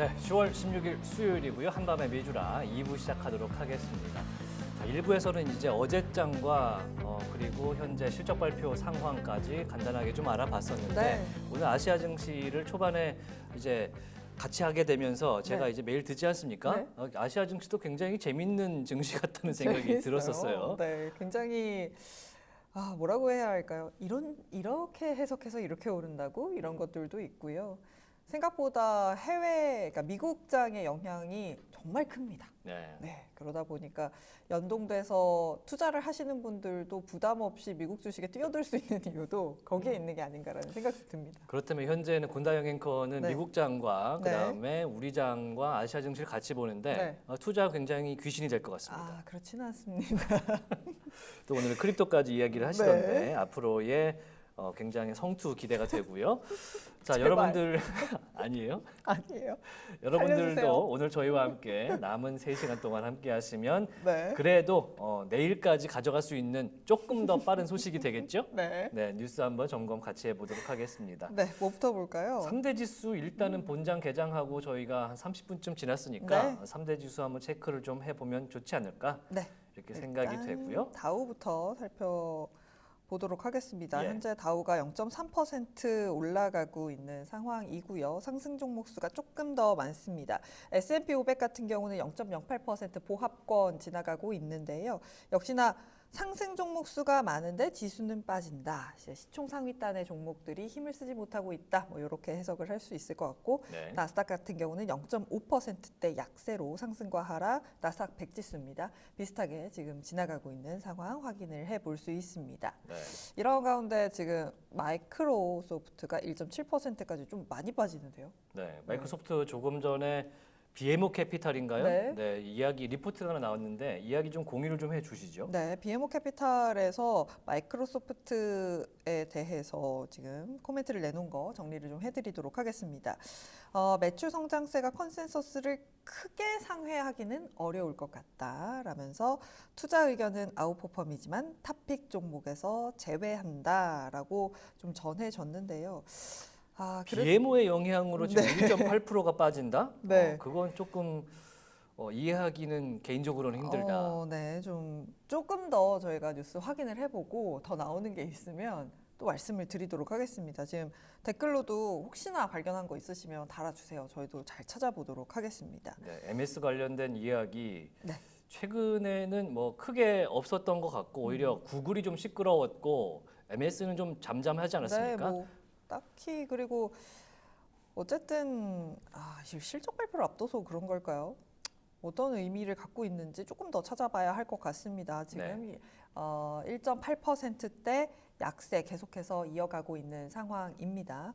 네, 10월 16일 수요일이고요. 한밤의 미주라 2부 시작하도록 하겠습니다. 자, 1부에서는 이제 어제장과 그리고 현재 실적 발표 상황까지 간단하게 좀 알아봤었는데 네. 오늘 아시아 증시를 초반에 이제 같이 하게 되면서 제가 네. 이제 매일 듣지 않습니까? 네. 아시아 증시도 굉장히 재밌는 증시 같다는 생각이 재밌어요. 들었었어요. 네, 굉장히 뭐라고 해야 할까요? 이렇게 해석해서 이렇게 오른다고 이런 것들도 있고요. 생각보다 그러니까 미국장의 영향이 정말 큽니다. 네. 네, 그러다 보니까 연동돼서 투자를 하시는 분들도 부담 없이 미국 주식에 뛰어들 수 있는 이유도 거기에 있는 게 아닌가라는 생각이 듭니다. 그렇다면 현재는 권다영 앵커는 네. 미국장과 네. 그다음에 우리장과 아시아 증시를 같이 보는데 네. 투자 굉장히 귀신이 될 것 같습니다. 그렇지는 않습니다. 또 오늘 크립토까지 이야기를 하시던데 네. 앞으로의 굉장히 성투 기대가 되고요. 자, 제발. 여러분들 아니에요? 아니에요. 여러분들도 살려주세요. 오늘 저희와 함께 남은 3시간 동안 함께 하시면 네. 그래도 내일까지 가져갈 수 있는 조금 더 빠른 소식이 되겠죠? 네. 네, 뉴스 한번 점검 같이 해보도록 하겠습니다. 네, 뭐부터 볼까요? 3대 지수 일단은 본장 개장하고 저희가 한 30분쯤 지났으니까 네. 3대 지수 한번 체크를 좀 해보면 좋지 않을까? 네. 이렇게 생각이 일단 되고요. 다우부터 살펴보도록 하겠습니다. 예. 현재 다우가 0.3% 올라가고 있는 상황이고요. 상승 종목 수가 조금 더 많습니다. S&P 500 같은 경우는 0.08% 보합권 지나가고 있는데요. 역시나 상승 종목 수가 많은데 지수는 빠진다. 시총 상위단의 종목들이 힘을 쓰지 못하고 있다. 뭐 이렇게 해석을 할 수 있을 것 같고 네. 나스닥 같은 경우는 0.5%대 약세로 상승과 하락, 나스닥 100 지수입니다. 비슷하게 지금 지나가고 있는 상황 확인을 해볼 수 있습니다. 네. 이런 가운데 지금 마이크로소프트가 1.7%까지 좀 많이 빠지는데요. 네, 마이크로소프트 조금 전에 BMO 캐피탈인가요? 네. 이야기 리포트가 하나 나왔는데 이야기 좀 공유를 좀 해주시죠. 네, BMO 캐피탈에서 마이크로소프트에 대해서 지금 코멘트를 내놓은 거 정리를 좀 해드리도록 하겠습니다. 매출 성장세가 컨센서스를 크게 상회하기는 어려울 것 같다라면서 투자 의견은 아웃퍼펌이지만 탑픽 종목에서 제외한다라고 좀 전해졌는데요. BMO의 영향으로 지금 1.8%가 빠진다? 네. 그건 조금 이해하기는 개인적으로는 힘들다. 네, 조금 더 저희가 뉴스 확인을 해보고 더 나오는 게 있으면 또 말씀을 드리도록 하겠습니다. 지금 댓글로도 혹시나 발견한 거 있으시면 달아주세요. 저희도 잘 찾아보도록 하겠습니다. 네, MS 관련된 이야기 네. 최근에는 뭐 크게 없었던 것 같고 오히려 구글이 좀 시끄러웠고 MS는 좀 잠잠하지 않았습니까? 네, 뭐 딱히 그리고 어쨌든 실적 발표를 앞둬서 그런 걸까요? 어떤 의미를 갖고 있는지 조금 더 찾아봐야 할 것 같습니다. 지금 1.8%대 약세 계속해서 이어가고 있는 상황입니다.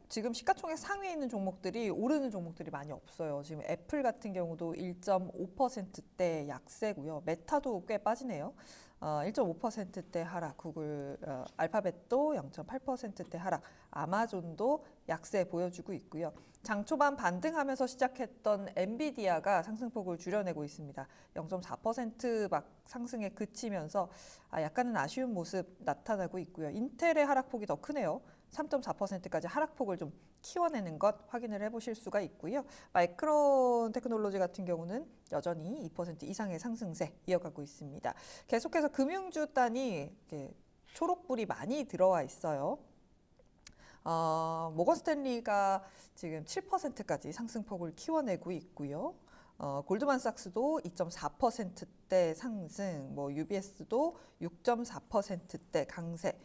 지금 시가총액 상위에 있는 종목들이 오르는 종목들이 많이 없어요. 지금 애플 같은 경우도 1.5%대 약세고요. 메타도 꽤 빠지네요. 1.5%대 하락, 구글, 알파벳도 0.8%대 하락, 아마존도 약세 보여주고 있고요. 장 초반 반등하면서 시작했던 엔비디아가 상승폭을 줄여내고 있습니다. 0.4% 막 상승에 그치면서 약간은 아쉬운 모습 나타나고 있고요. 인텔의 하락폭이 더 크네요. 3.4%까지 하락폭을 좀 키워내는 것 확인을 해보실 수가 있고요. 마이크론 테크놀로지 같은 경우는 여전히 2% 이상의 상승세 이어가고 있습니다. 계속해서 금융주 단이 초록불이 많이 들어와 있어요. 모건 스탠리가 지금 7%까지 상승폭을 키워내고 있고요. 골드만삭스도 2.4%대 상승, UBS도 6.4%대 강세.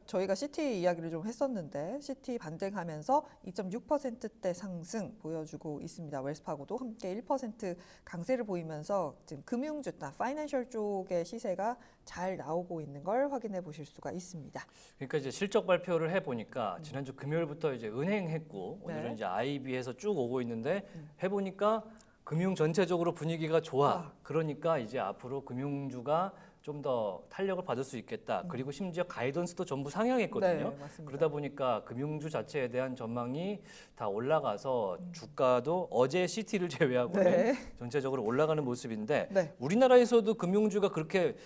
저희가 CT 이야기를 좀 했었는데 CT 반등하면서 2.6%대 상승 보여주고 있습니다. 웰스파고도 함께 1% 강세를 보이면서 지금 금융주나 파이낸셜 쪽의 시세가 잘 나오고 있는 걸 확인해 보실 수가 있습니다. 그러니까 이제 실적 발표를 해보니까 지난주 금요일부터 이제 은행 했고 오늘은 이제 IB에서 쭉 오고 있는데 해보니까 금융 전체적으로 분위기가 좋아. 그러니까 이제 앞으로 금융주가 좀 더 탄력을 받을 수 있겠다. 그리고 심지어 가이던스도 전부 상향했거든요. 네, 맞습니다. 그러다 보니까 금융주 자체에 대한 전망이 다 올라가서 주가도 어제 CT를 제외하고는 전체적으로 올라가는 모습인데 우리나라에서도 금융주가 그렇게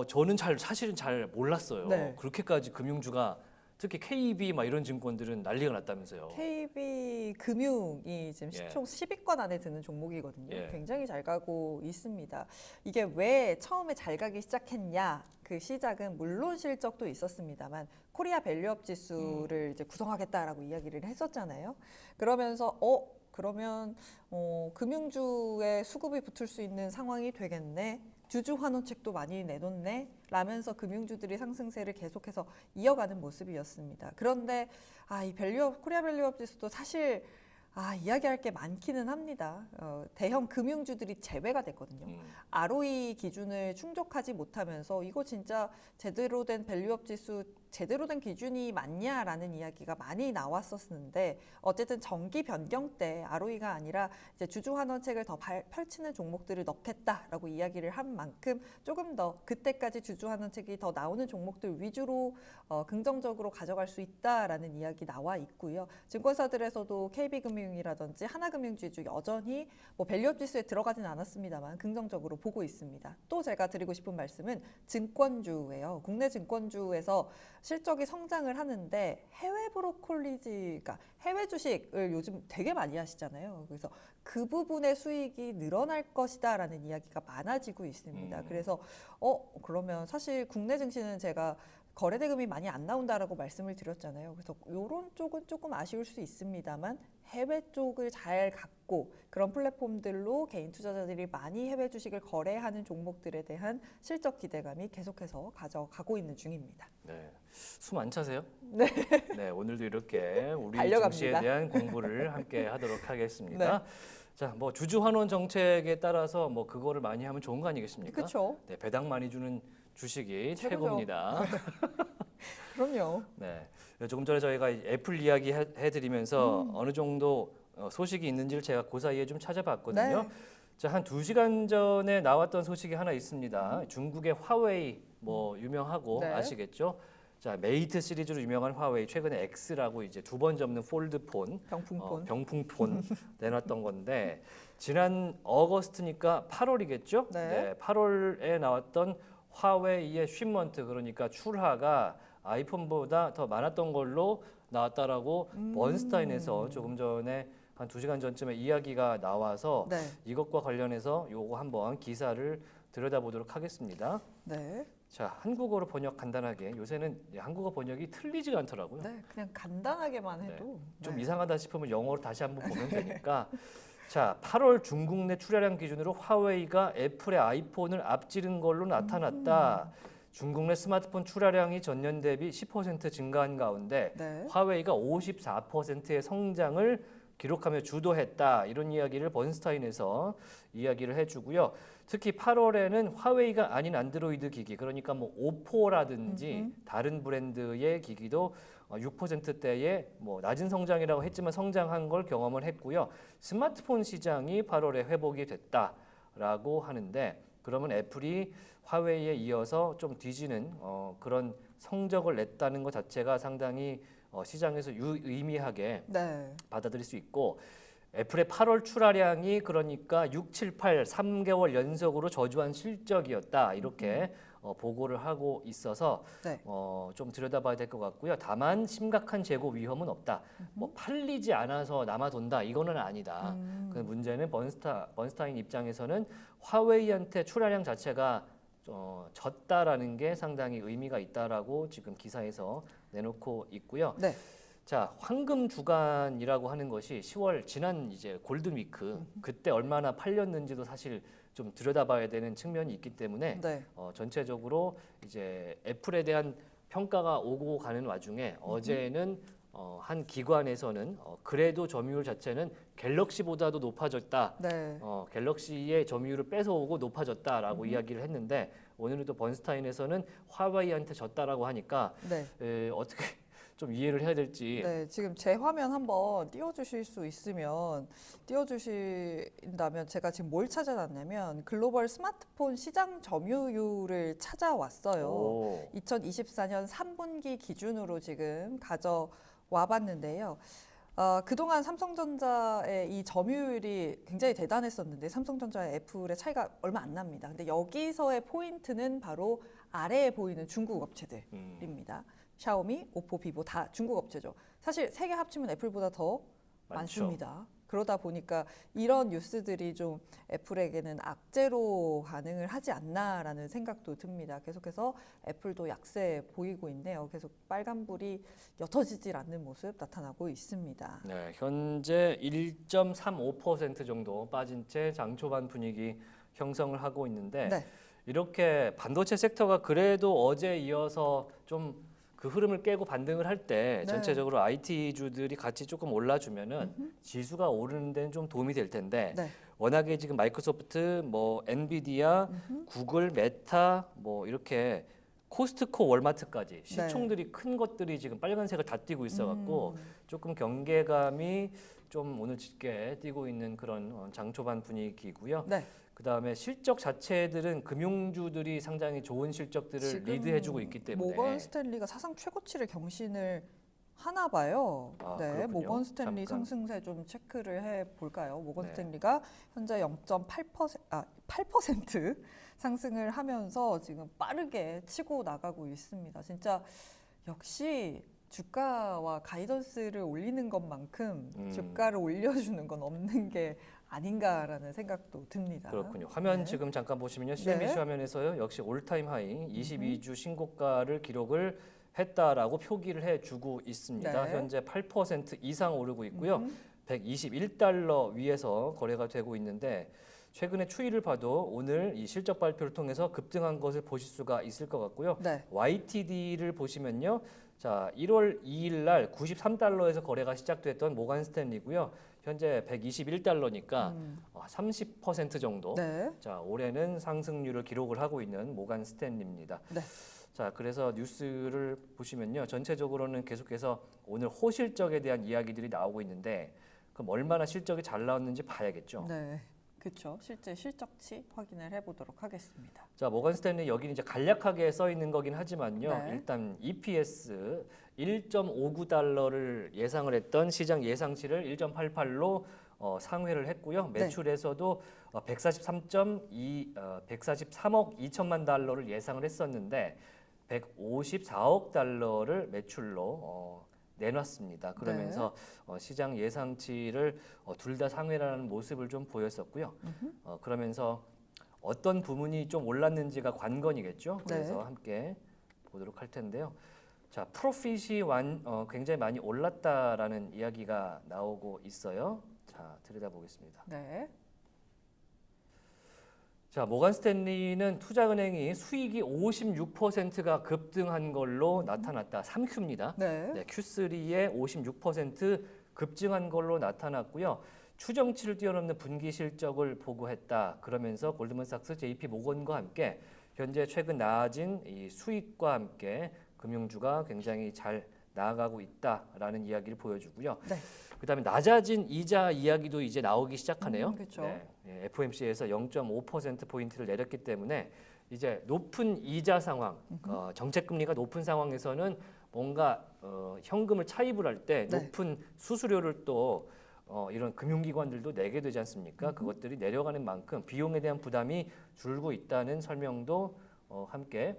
저는 사실은 잘 몰랐어요. 그렇게까지 금융주가 특히 KB 막 이런 증권들은 난리가 났다면서요. KB금융이 지금 예. 시총 10위권 안에 드는 종목이거든요. 예. 굉장히 잘 가고 있습니다. 이게 왜 처음에 잘 가기 시작했냐? 그 시작은 물론 실적도 있었습니다만 코리아 밸류업 지수를 이제 구성하겠다라고 이야기를 했었잖아요. 그러면서 그러면 금융주에 수급이 붙을 수 있는 상황이 되겠네. 주주 환원책도 많이 내놓네 라면서 금융주들이 상승세를 계속해서 이어가는 모습이었습니다. 그런데 이 코리아 밸류업 지수도 사실 이야기할 게 많기는 합니다. 대형 금융주들이 제외가 됐거든요. ROE 기준을 충족하지 못하면서 이거 진짜 제대로 된 밸류업 지수, 제대로 된 기준이 맞냐라는 이야기가 많이 나왔었는데 어쨌든 정기 변경 때 ROE가 아니라 이제 주주 환원책을 더 펼치는 종목들을 넣겠다라고 이야기를 한 만큼 조금 더 그때까지 주주 환원책이 더 나오는 종목들 위주로 긍정적으로 가져갈 수 있다라는 이야기 나와 있고요. 증권사들에서도 KB금융이라든지 하나금융지주 여전히 뭐 밸류업 지수에 들어가진 않았습니다만 긍정적으로 보고 있습니다. 또 제가 드리고 싶은 말씀은 증권주예요. 국내 증권주에서 실적이 성장을 하는데 해외 브로콜리지, 그러니까 해외 주식을 요즘 되게 많이 하시잖아요. 그래서 그 부분의 수익이 늘어날 것이다라는 이야기가 많아지고 있습니다. 그래서 그러면 사실 국내 증시는 제가 거래 대금이 많이 안 나온다라고 말씀을 드렸잖아요. 그래서 이런 쪽은 조금 아쉬울 수 있습니다만 해외 쪽을 잘 갖고 그런 플랫폼들로 개인 투자자들이 많이 해외 주식을 거래하는 종목들에 대한 실적 기대감이 계속해서 가져가고 있는 중입니다. 네, 숨 안 차세요? 네. 네, 오늘도 이렇게 우리 달려갑니다. 증시에 대한 공부를 함께 하도록 하겠습니다. 네. 자, 뭐 주주 환원 정책에 따라서 뭐 그거를 많이 하면 좋은 거 아니겠습니까? 그렇죠. 네, 배당 많이 주는 주식이 최고죠. 최고입니다. 그럼요. 네, 조금 전에 저희가 애플 이야기 해드리면서 어느 정도 소식이 있는지를 제가 그 사이에 좀 찾아봤거든요. 네. 자, 한 2시간 전에 나왔던 소식이 하나 있습니다. 중국의 화웨이 뭐 유명하고 네. 아시겠죠? 자, 메이트 시리즈로 유명한 화웨이 최근에 X라고 이제 2번 접는 폴드폰, 병풍폰. 병풍폰 내놨던 건데 지난 어거스트니까 8월이겠죠? 네. 8월에 나왔던 화웨이의 쉬먼트 그러니까 출하가 아이폰보다 더 많았던 걸로 나왔다라고 번스타인에서 조금 전에 한 2시간 전쯤에 이야기가 나와서 네. 이것과 관련해서 요거 한번 기사를 들여다보도록 하겠습니다. 네. 자, 한국어로 번역 간단하게 요새는 한국어 번역이 틀리지가 않더라고요. 네. 그냥 간단하게만 해도 좀 네. 이상하다 싶으면 영어로 다시 한번 보면 되니까. 자, 8월 중국 내 출하량 기준으로 화웨이가 애플의 아이폰을 앞지른 걸로 나타났다. 중국 내 스마트폰 출하량이 전년 대비 10% 증가한 가운데 네. 화웨이가 54%의 성장을 기록하며 주도했다. 이런 이야기를 번스타인에서 이야기를 해주고요. 특히 8월에는 화웨이가 아닌 안드로이드 기기, 그러니까 뭐 오포라든지 다른 브랜드의 기기도 6%대의 뭐 낮은 성장이라고 했지만 성장한 걸 경험을 했고요. 스마트폰 시장이 8월에 회복이 됐다라고 하는데 그러면 애플이 화웨이에 이어서 좀 뒤지는 그런 성적을 냈다는 것 자체가 상당히 시장에서 유의미하게 네. 받아들일 수 있고 애플의 8월 출하량이 그러니까 6, 7, 8, 3개월 연속으로 저조한 실적이었다 이렇게 보고를 하고 있어서 네. 좀 들여다봐야 될 것 같고요. 다만 심각한 재고 위험은 없다. 뭐 팔리지 않아서 남아돈다 이거는 아니다. 그 문제는 번스타인 입장에서는 화웨이한테 출하량 자체가 졌다라는 게 상당히 의미가 있다라고 지금 기사에서 내놓고 있고요. 네. 자, 황금 주간이라고 하는 것이 10월 지난 이제 골든 위크 그때 얼마나 팔렸는지도 사실 좀 들여다봐야 되는 측면이 있기 때문에 네. 전체적으로 이제 애플에 대한 평가가 오고 가는 와중에 어제는 한 기관에서는 그래도 점유율 자체는 갤럭시보다도 높아졌다. 네. 갤럭시의 점유율을 뺏어오고 높아졌다라고 이야기를 했는데 오늘은 또 번스타인에서는 화웨이한테 졌다라고 하니까 네. 어떻게 좀 이해를 해야 될지. 네, 지금 제 화면 한번 띄워주실 수 있으면 띄워주신다면 제가 지금 뭘 찾아놨냐면 글로벌 스마트폰 시장 점유율을 찾아왔어요. 오. 2024년 3분기 기준으로 지금 가져와 봤는데요. 그동안 삼성전자의 이 점유율이 굉장히 대단했었는데 삼성전자와 애플의 차이가 얼마 안 납니다. 근데 여기서의 포인트는 바로 아래에 보이는 중국 업체들입니다. 샤오미, 오포, 비보 다 중국 업체죠. 사실 세 개 합치면 애플보다 더 많죠. 많습니다. 그러다 보니까 이런 뉴스들이 좀 애플에게는 악재로 반응을 하지 않나라는 생각도 듭니다. 계속해서 애플도 약세 보이고 있네요. 계속 빨간불이 옅어지질 않는 모습 나타나고 있습니다. 네, 현재 1.35% 정도 빠진 채 장 초반 분위기 형성을 하고 있는데 네. 이렇게 반도체 섹터가 그래도 어제 이어서 좀 그 흐름을 깨고 반등을 할 때 네. 전체적으로 IT주들이 같이 조금 올라주면은 지수가 오르는 데는 좀 도움이 될 텐데 네. 워낙에 지금 마이크로소프트, 뭐 엔비디아, 구글, 메타 뭐 이렇게 코스트코, 월마트까지 시총들이 큰 것들이 지금 빨간색을 다 띄고 있어갖고 조금 경계감이 좀 오늘 짙게 띄고 있는 그런 장초반 분위기고요. 네. 그다음에 실적 자체들은 금융주들이 상당히 좋은 실적들을 지금 리드해주고 있기 때문에 모건 스탠리가 사상 최고치를 경신을 하나 봐요. 아, 네, 그렇군요. 모건 스탠리 잠깐. 상승세 좀 체크를 해 볼까요? 모건 네. 스탠리가 현재 8% 상승을 하면서 지금 빠르게 치고 나가고 있습니다. 진짜 역시 주가와 가이던스를 올리는 것만큼 주가를 올려주는 건 없는 게 아닌가라는 생각도 듭니다. 그렇군요. 화면 네. 지금 잠깐 보시면요. CNBC 네. 화면에서요. 역시 올타임 하이 22주 신고가를 기록을 했다라고 표기를 해주고 있습니다. 네. 현재 8% 이상 오르고 있고요. 121달러 위에서 거래가 되고 있는데 최근에 추이를 봐도 오늘 이 실적 발표를 통해서 급등한 것을 보실 수가 있을 것 같고요. 네. YTD를 보시면요. 자, 1월 2일 날 93달러에서 거래가 시작됐던 모간 스탠리고요. 현재 121달러니까 30% 정도. 네. 자, 올해는 상승률을 기록을 하고 있는 모간 스탠리입니다. 네. 자, 그래서 뉴스를 보시면요. 전체적으로는 계속해서 오늘 호실적에 대한 이야기들이 나오고 있는데 그럼 얼마나 실적이 잘 나왔는지 봐야겠죠. 네. 그렇죠. 실제 실적치 확인을 해보도록 하겠습니다. 자, 모건 스탠리 여기는 이제 간략하게 써 있는 거긴 하지만요. 네. 일단 EPS 1.59달러를 예상을 했던 시장 예상치를 1.88로 상회를 했고요. 네. 매출에서도 143억 2천만 달러를 예상을 했었는데 154억 달러를 매출로 내놨습니다. 그러면서 시장 예상치를 둘 다 상회라는 모습을 좀 보였었고요. 그러면서 어떤 부분이 좀 올랐는지가 관건이겠죠. 그래서 네. 함께 보도록 할 텐데요. 자, 프로핏이 굉장히 많이 올랐다라는 이야기가 나오고 있어요. 자, 들여다보겠습니다. 네. 자, 모건 스탠리는 투자은행이 수익이 56%가 급등한 걸로 나타났다. 3Q입니다. 네. 네, Q3에 56% 급증한 걸로 나타났고요. 추정치를 뛰어넘는 분기 실적을 보고했다. 그러면서 골드만삭스, JP 모건과 함께 현재 최근 나아진 이 수익과 함께 금융주가 굉장히 잘 나아가고 있다라는 이야기를 보여주고요. 네. 그다음에 낮아진 이자 이야기도 이제 나오기 시작하네요. 그렇죠. 네, FOMC에서 0.5% 포인트를 내렸기 때문에 이제 높은 이자 상황, 정책 금리가 높은 상황에서는 뭔가 현금을 차입을 할 때 네. 높은 수수료를 또 이런 금융기관들도 내게 되지 않습니까? 그것들이 내려가는 만큼 비용에 대한 부담이 줄고 있다는 설명도 함께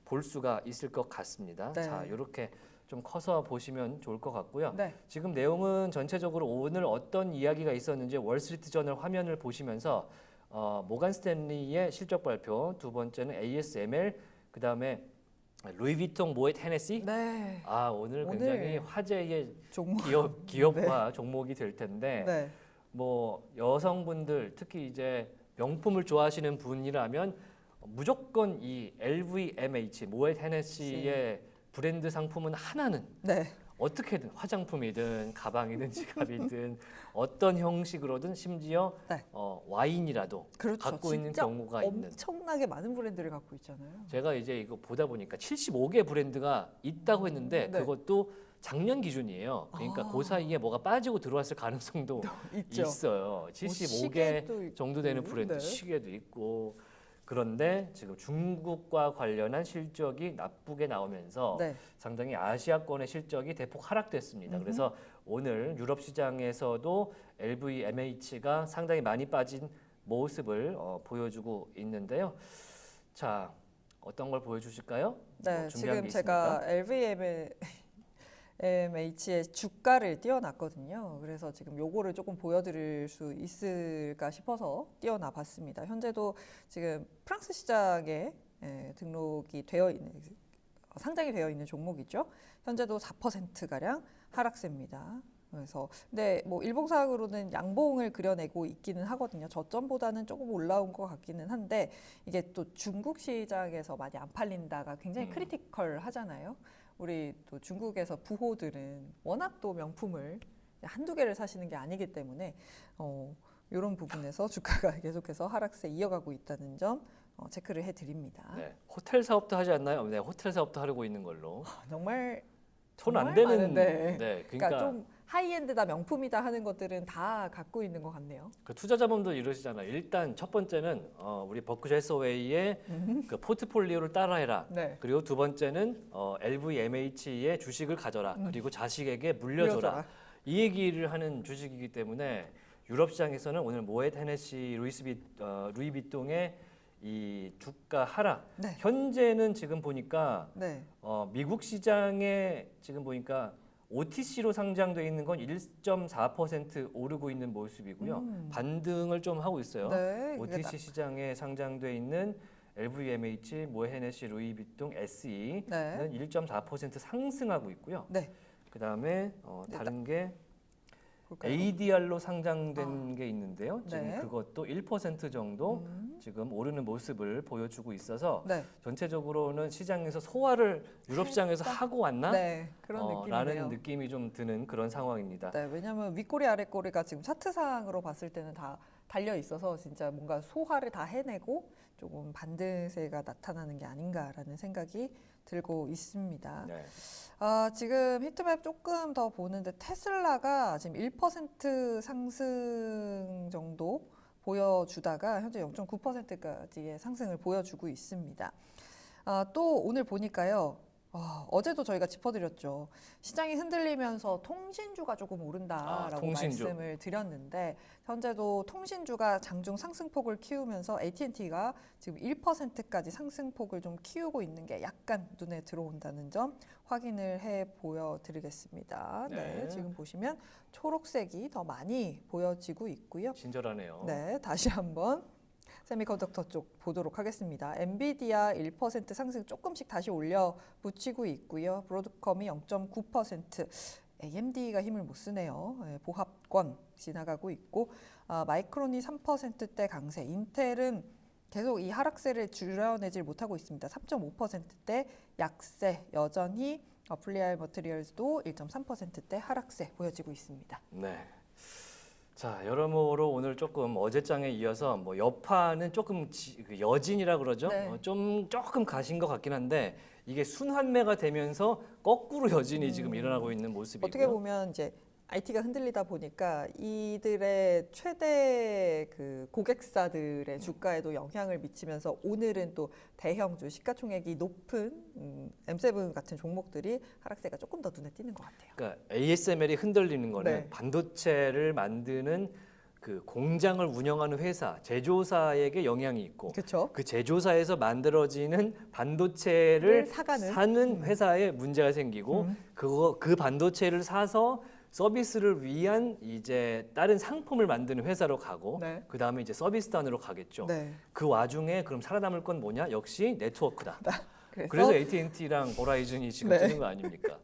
볼 수가 있을 것 같습니다. 네. 자, 이렇게 좀 커서 보시면 좋을 것 같고요. 네. 지금 내용은 전체적으로 오늘 어떤 이야기가 있었는지 월스트리트저널 화면을 보시면서 모간 스탠리의 실적 발표, 두 번째는 ASML, 그다음에 루이비통, 모ët 헤네시. 네. 오늘 굉장히 화제의 종목. 기업과 종목이 될 텐데 네. 뭐 여성분들 특히 이제 명품을 좋아하시는 분이라면 무조건 이 LVMH, 모ët 헤네시의 브랜드 상품은 하나는 네. 어떻게든 화장품이든 가방이든 지갑이든 어떤 형식으로든 심지어 네. 와인이라도 그렇죠. 갖고 있는 진짜 경우가 있는. 엄청나게 많은 브랜드를 갖고 있잖아요. 제가 이제 이거 보다 보니까 75개 브랜드가 있다고 했는데 네. 그것도 작년 기준이에요. 그러니까 그 사이에 뭐가 빠지고 들어왔을 가능성도 있죠. 있어요. 75개 시계도 있고. 정도 되는 브랜드 네. 시계도 있고. 그런데 지금 중국과 관련한 실적이 나쁘게 나오면서 네. 상당히 아시아권의 실적이 대폭 하락됐습니다. 그래서 오늘 유럽 시장에서도 LVMH가 상당히 많이 빠진 모습을 보여주고 있는데요. 자, 어떤 걸 보여주실까요? 네, 뭐 준비한 지금 게 제가 있습니까? LVMH의 주가를 띄워놨거든요. 그래서 지금 요거를 조금 보여드릴 수 있을까 싶어서 띄워놔봤습니다. 현재도 지금 프랑스 시장에 등록이 되어 있는 상장이 되어 있는 종목이죠. 현재도 4%가량 하락세입니다. 그래서 근데 뭐 일봉상으로는 양봉을 그려내고 있기는 하거든요. 저점보다는 조금 올라온 것 같기는 한데 이게 또 중국 시장에서 많이 안 팔린다가 굉장히 크리티컬 하잖아요. 우리 또 중국에서 부호들은 워낙 또 명품을 한두 개를 사시는 게 아니기 때문에 이런 부분에서 주가가 계속해서 하락세 이어가고 있다는 점 체크를 해드립니다. 네, 호텔 사업도 하지 않나요? 네, 호텔 사업도 하려고 있는 걸로. 정말 손 안 정말 되는. 많은데. 네, 그러니까 좀 하이엔드다 명품이다 하는 것들은 다 갖고 있는 것 같네요. 그 투자자분들 이러시잖아요. 일단 첫 번째는 우리 버크셔 해서웨이의 그 포트폴리오를 따라해라. 네. 그리고 두 번째는 LVMH의 주식을 가져라. 그리고 자식에게 물려줘라. 이 얘기를 하는 주식이기 때문에 유럽 시장에서는 오늘 모ët 헤네시 루이비통의 이 주가 하락. 네. 현재는 지금 보니까 네. 미국 시장에 지금 보니까 OTC로 상장되어 있는 건 1.4% 오르고 있는 모습이고요. 반등을 좀 하고 있어요. 네. OTC 시장에 상장되어 있는 LVMH, 모ët 헤네시 루이비통 SE는 네. 1.4% 상승하고 있고요. 네. 그다음에 다른 게 볼까요? ADR로 상장된 게 있는데요. 지금 네. 그것도 1% 정도 지금 오르는 모습을 보여주고 있어서 네. 전체적으로는 시장에서 소화를 유럽 시장에서 하고 왔나? 네. 그런 느낌이네요. 라는 느낌이 좀 드는 그런 상황입니다. 네, 왜냐하면 윗꼬리 아랫꼬리가 지금 차트상으로 봤을 때는 다 달려 있어서 진짜 뭔가 소화를 다 해내고 조금 반등세가 나타나는 게 아닌가라는 생각이 들고 있습니다. 네. 지금 히트맵 조금 더 보는데 테슬라가 지금 1% 상승 정도 보여주다가 현재 0.9%까지의 상승을 보여주고 있습니다. 또 오늘 보니까요. 어제도 저희가 짚어드렸죠. 시장이 흔들리면서 통신주가 조금 오른다라고 통신주. 말씀을 드렸는데 현재도 통신주가 장중 상승폭을 키우면서 AT&T가 지금 1%까지 상승폭을 좀 키우고 있는 게 약간 눈에 들어온다는 점 확인을 해 보여드리겠습니다. 네, 네. 지금 보시면 초록색이 더 많이 보여지고 있고요. 친절하네요. 네, 다시 한번 세미컨덕터 쪽 보도록 하겠습니다. 엔비디아 1% 상승 조금씩 다시 올려 붙이고 있고요. 브로드컴이 0.9%, AMD가 힘을 못 쓰네요. 보합권 지나가고 있고 마이크론이 3%대 강세, 인텔은 계속 이 하락세를 줄여내질 못하고 있습니다. 3.5%대 약세, 여전히 플리알 머티리얼즈도 1.3%대 하락세 보여지고 있습니다. 네. 자, 여러모로 오늘 조금 어제장에 이어서 뭐 여파는 조금 여진이라 그러죠. 네. 조금 가신 것 같긴 한데 이게 순환매가 되면서 거꾸로 여진이 지금 일어나고 있는 모습이고요. 어떻게 보면 이제 IT가 흔들리다 보니까 이들의 최대 그 고객사들의 주가에도 영향을 미치면서 오늘은 또 대형주 시가총액이 높은 M7 같은 종목들이 하락세가 조금 더 눈에 띄는 것 같아요. 그러니까 ASML이 흔들리는 거는 네. 반도체를 만드는 그 공장을 운영하는 회사, 제조사에게 영향이 있고 그렇죠. 그 제조사에서 만들어지는 반도체를 사가는 사는 회사에 문제가 생기고 그 반도체를 사서 서비스를 위한 이제 다른 상품을 만드는 회사로 가고 네. 그 다음에 이제 서비스단으로 가겠죠. 네. 그 와중에 그럼 살아남을 건 뭐냐? 역시 네트워크다. 그래서, 그래서 AT&T랑 보라이즌이 지금 네. 뜨는 거 아닙니까?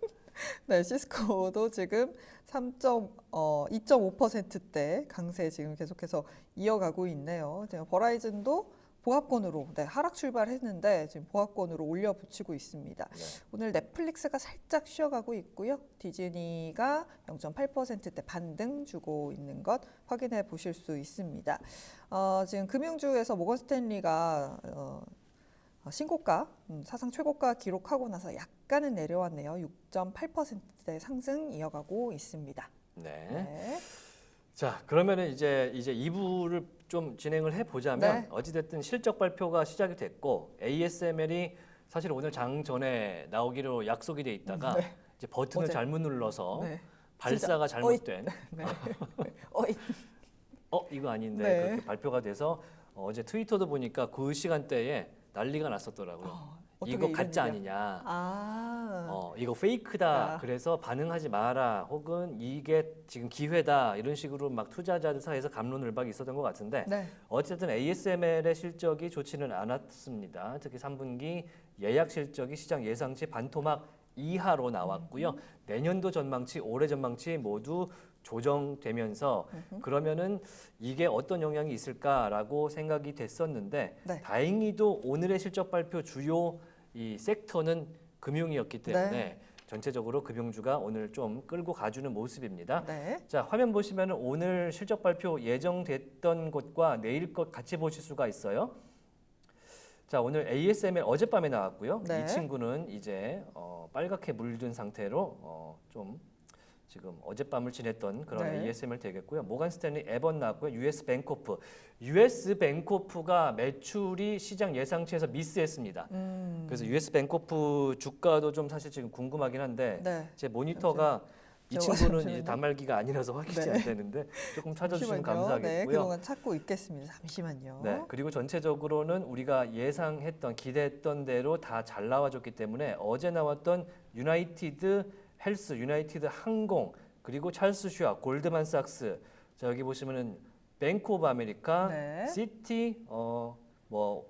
네, 시스코도 지금 2.5%대 강세 지금 계속해서 이어가고 있네요. 지금 버라이즌도 보합권으로 하락 출발했는데 지금 보합권으로 올려 붙이고 있습니다. 네. 오늘 넷플릭스가 살짝 쉬어가고 있고요. 디즈니가 0.8%대 반등 주고 있는 것 확인해 보실 수 있습니다. 지금 금융주에서 모건 스탠리가 신고가, 사상 최고가 기록하고 나서 약간은 내려왔네요. 6.8%대 상승 이어가고 있습니다. 네. 네. 자, 그러면은 이제 2부를 좀 진행을 해 보자면 네. 어찌 됐든 실적 발표가 시작이 됐고 ASML이 사실 오늘 장 전에 나오기로 약속이 돼 있다가 네. 이제 버튼을 어제. 잘못 눌러서 네. 발사가 잘못된 네. 이거 아닌데 네. 그렇게 발표가 돼서 어제 트위터도 보니까 그 시간대에 난리가 났었더라고요. 어떻게 이거 이런 가짜 일이야? 아니냐. 아, 이거 페이크다. 아. 그래서 반응하지 마라. 혹은 이게 지금 기회다. 이런 식으로 막 투자자들 사이에서 갑론을박이 있었던 것 같은데 네. 어쨌든 ASML의 실적이 좋지는 않았습니다. 특히 3분기 예약 실적이 시장 예상치 반토막 이하로 나왔고요. 내년도 전망치, 올해 전망치 모두 조정되면서 그러면은 이게 어떤 영향이 있을까라고 생각이 됐었는데 네. 다행히도 오늘의 실적 발표 주요 이 섹터는 금융이었기 때문에 네. 전체적으로 금융주가 오늘 좀 끌고 가주는 모습입니다. 네. 자, 화면 보시면 오늘 실적 발표 예정됐던 것과 내일 것 같이 보실 수가 있어요. 자, 오늘 ASML 어젯밤에 나왔고요. 네. 이 친구는 이제 빨갛게 물든 상태로 좀 지금 어젯밤을 지냈던 그런 네. ASML 되겠고요. 모간 스탠리 에번 나왔고요. US 뱅코프. US 뱅코프가 매출이 시장 예상치에서 미스했습니다. 그래서 US 뱅코프 주가도 좀 사실 지금 궁금하긴 한데 네. 제 모니터가 이 친구는 잠시만요. 이제 단말기가 아니라서 확인이 네. 안 되는데 조금 찾아주시면 잠시만요. 네, 감사하겠고요. 그동안 찾고 있겠습니다. 잠시만요. 네, 그리고 전체적으로는 우리가 예상했던 기대했던 대로 다 잘 나와줬기 때문에 어제 나왔던 유나이티드 헬스, 유나이티드 항공, 그리고 찰스 슈왑, 골드만삭스, 자 여기 보시면은 뱅크 오브 아메리카, 네. 시티, 뭐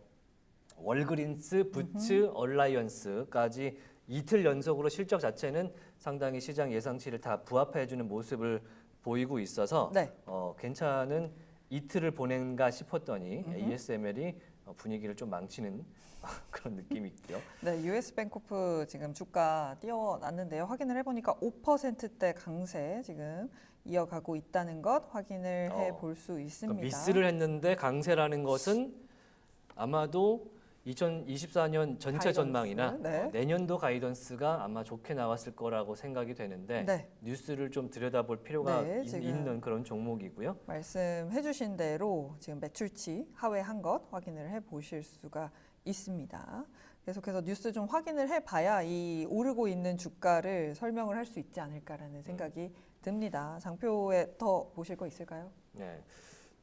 월그린스, 부츠, 얼라이언스까지 이틀 연속으로 실적 자체는 상당히 시장 예상치를 다 부합해주는 모습을 보이고 있어서 네. 괜찮은 이틀을 보낸가 싶었더니 ASML이 분위기를 좀 망치는 그런 느낌이 있고요. 네, US 뱅코프 지금 주가 띄워놨는데요. 확인을 해보니까 5%대 강세 지금 이어가고 있다는 것 확인을 해볼 수 있습니다. 미스를 했는데 강세라는 것은 아마도 2024년 전체 가이던스, 전망이나 네. 내년도 가이던스가 아마 좋게 나왔을 거라고 생각이 되는데 네. 뉴스를 좀 들여다볼 필요가 네, 지금 있는 그런 종목이고요. 말씀해주신 대로 지금 매출치 하회한 것 확인을 해보실 수가 있습니다. 계속해서 뉴스 좀 확인을 해봐야 이 오르고 있는 주가를 설명을 할 수 있지 않을까라는 생각이 듭니다. 장표에 더 보실 거 있을까요? 네.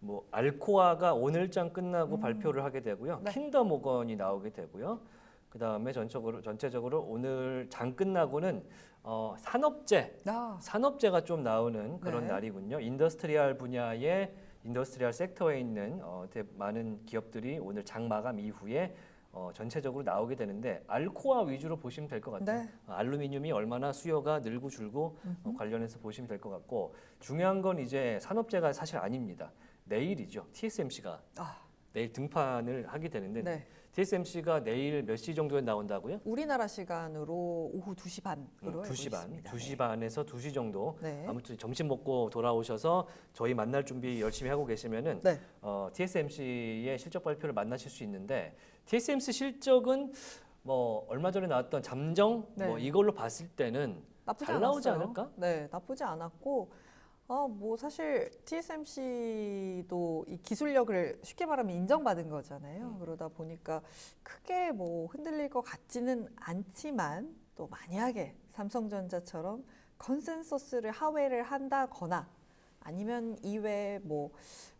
뭐 알코아가 오늘장 끝나고 발표를 하게 되고요. 네. 킨더 모건이 나오게 되고요. 그다음에 전체적으로 오늘 장 끝나고는 산업재가 좀 나오는 그런 네. 날이군요. 인더스트리얼 분야의 인더스트리얼 섹터에 있는 많은 기업들이 오늘 장 마감 이후에 전체적으로 나오게 되는데 알코아 위주로 보시면 될 것 같아요. 네. 알루미늄이 얼마나 수요가 늘고 줄고 관련해서 보시면 될 것 같고 중요한 건 이제 산업재가 사실 아닙니다. 내일이죠. TSMC가 내일 등판을 하게 되는데 네. TSMC가 내일 몇 시 정도에 나온다고요? 우리나라 시간으로 오후 2시 반으로 2시 반, 있습니다. 2시 반에서 2시 정도. 네. 아무튼 점심 먹고 돌아오셔서 저희 만날 준비 열심히 하고 계시면은 네. TSMC의 실적 발표를 만나실 수 있는데 TSMC 실적은 뭐 얼마 전에 나왔던 잠정 네. 뭐 이걸로 봤을 때는 나쁘지 잘 나오지 않았어요. 않을까? 네, 나쁘지 않았고, 뭐 사실 TSMC도 이 기술력을 쉽게 말하면 인정받은 거잖아요. 그러다 보니까 크게 뭐 흔들릴 것 같지는 않지만 또 만약에 삼성전자처럼 컨센서스를 하회를 한다거나 아니면 이외에 뭐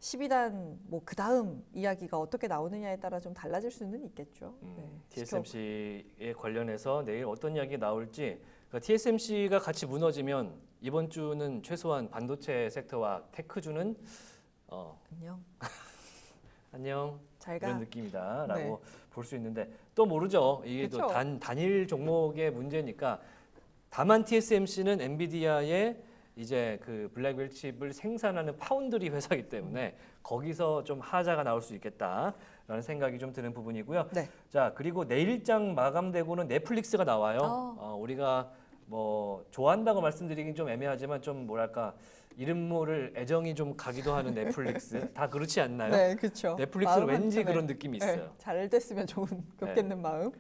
12단 뭐 그 다음 이야기가 어떻게 나오느냐에 따라 좀 달라질 수는 있겠죠. 네, TSMC에 관련해서 내일 어떤 이야기 나올지 그러니까 TSMC가 같이 무너지면 이번 주는 최소한 반도체 섹터와 테크주는 안녕. 안녕 잘 가. 이런 느낌이다라고 네. 볼 수 있는데 또 모르죠. 이게 또 그쵸. 단일 종목의 문제니까 다만 TSMC는 엔비디아의 이제 그 블랙웰 칩을 생산하는 파운드리 회사이기 때문에 거기서 좀 하자가 나올 수 있겠다라는 생각이 좀 드는 부분이고요. 네. 자 그리고 내일장 마감되고는 넷플릭스가 나와요. 우리가 뭐 좋아한다고 말씀드리긴 좀 애매하지만 좀 뭐랄까 이름모를 애정이 좀 가기도 하는 넷플릭스 다 그렇지 않나요? 네, 그렇죠. 넷플릭스는 왠지 그런 느낌이 있어요. 네, 잘 됐으면 좋겠는 마음.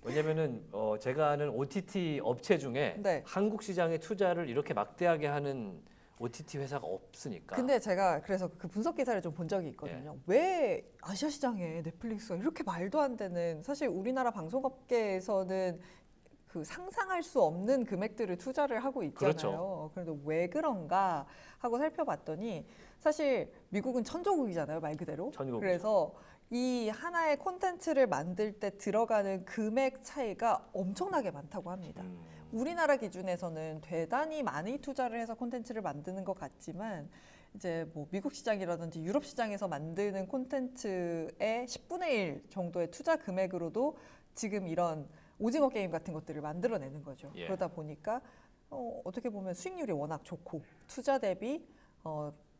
왜냐면은 제가 아는 OTT 업체 중에 네. 한국 시장에 투자를 이렇게 막대하게 하는 OTT 회사가 없으니까. 근데 제가 그래서 그 분석 기사를 좀 본 적이 있거든요. 왜 아시아 시장에 넷플릭스가 이렇게 말도 안 되는 사실 우리나라 방송업계에서는 그 상상할 수 없는 금액들을 투자를 하고 있잖아요. 그렇죠. 그런데 왜 그런가 하고 살펴봤더니 사실 미국은 천조국이잖아요, 말 그대로. 천국이죠. 그래서 이 하나의 콘텐츠를 만들 때 들어가는 금액 차이가 엄청나게 많다고 합니다. 우리나라 기준에서는 대단히 많이 투자를 해서 콘텐츠를 만드는 것 같지만 이제 뭐 미국 시장이라든지 유럽 시장에서 만드는 콘텐츠의 10분의 1 정도의 투자 금액으로도 지금 이런 오징어 게임 같은 것들을 만들어내는 거죠. 예. 그러다 보니까 어떻게 보면 수익률이 워낙 좋고 투자 대비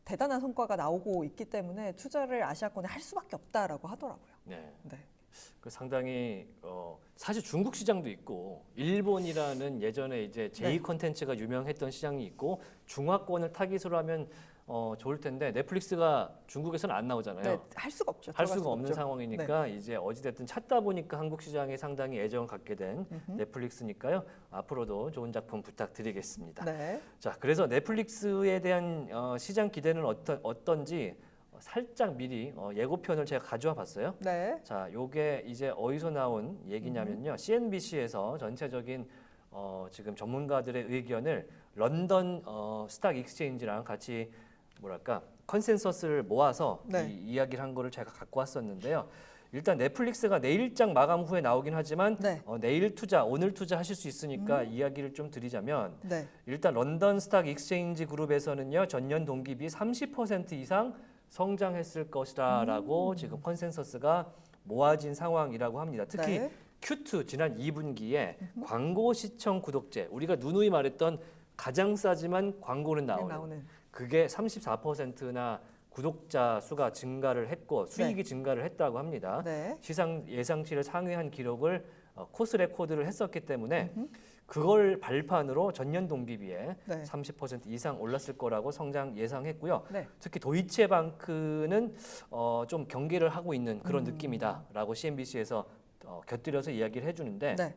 대단한 성과가 나오고 있기 때문에 투자를 아시아권에 할 수밖에 없다라고 하더라고요. 네. 네. 그 상당히 사실 중국 시장도 있고 일본이라는 예전에 이제 제2 네. 콘텐츠가 유명했던 시장이 있고 중화권을 타깃으로 하면 좋을 텐데 넷플릭스가 중국에서는 안 나오잖아요. 네, 할 수가 없죠. 할 들어갈 수가 없는 없죠. 상황이니까 이제 어찌됐든 찾다 보니까 한국 시장에 상당히 애정을 갖게 된 넷플릭스니까요. 앞으로도 좋은 작품 부탁드리겠습니다. 네. 자, 그래서 넷플릭스에 대한 시장 기대는 어떤지 살짝 미리 예고편을 제가 가져와 봤어요. 네. 자, 요게 이제 어디서 나온 얘기냐면요. CNBC에서 전체적인 지금 전문가들의 의견을 런던 스탁 익스체인지랑 같이 뭐랄까 컨센서스를 모아서 네. 이 이야기를 한 거를 제가 갖고 왔었는데요. 일단 넷플릭스가 내일장 마감 후에 나오긴 하지만 네. 내일 투자, 오늘 투자 하실 수 있으니까 이야기를 좀 드리자면 네. 일단 런던 스탁 익스체인지 그룹에서는요. 전년 동기비 30% 이상 성장했을 것이다라고 지금 컨센서스가 모아진 상황이라고 합니다. 특히 네. Q2 지난 2분기에 광고 시청 구독제, 우리가 누누이 말했던 가장 싸지만 광고는 나오는 그게 34%나 구독자 수가 증가를 했고 수익이 증가를 했다고 합니다. 네. 시장 예상치를 상회한 기록을 코스 레코드를 했었기 때문에 그걸 발판으로 전년 동기비에 네. 30% 이상 올랐을 거라고 성장 예상했고요. 네. 특히 도이체방크는 좀 경계를 하고 있는 그런 느낌이다라고 CNBC에서 곁들여서 이야기를 해주는데 네.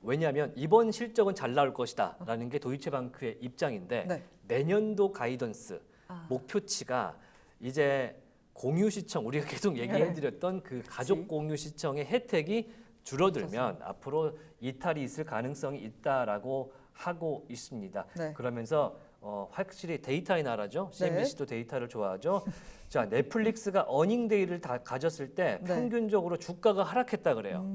왜냐하면 이번 실적은 잘 나올 것이다라는 게 도이체방크의 입장인데 네. 내년도 가이던스 목표치가 이제 공유 시청 우리가 계속 얘기해드렸던 그 가족 공유 시청의 혜택이 줄어들면 앞으로 이탈이 있을 가능성이 있다라고 하고 있습니다. 네. 그러면서 확실히 데이터의 나라죠. CNBC도 데이터를 좋아하죠. 자, 넷플릭스가 어닝데이를 다 가졌을 때 네. 평균적으로 주가가 하락했다 그래요.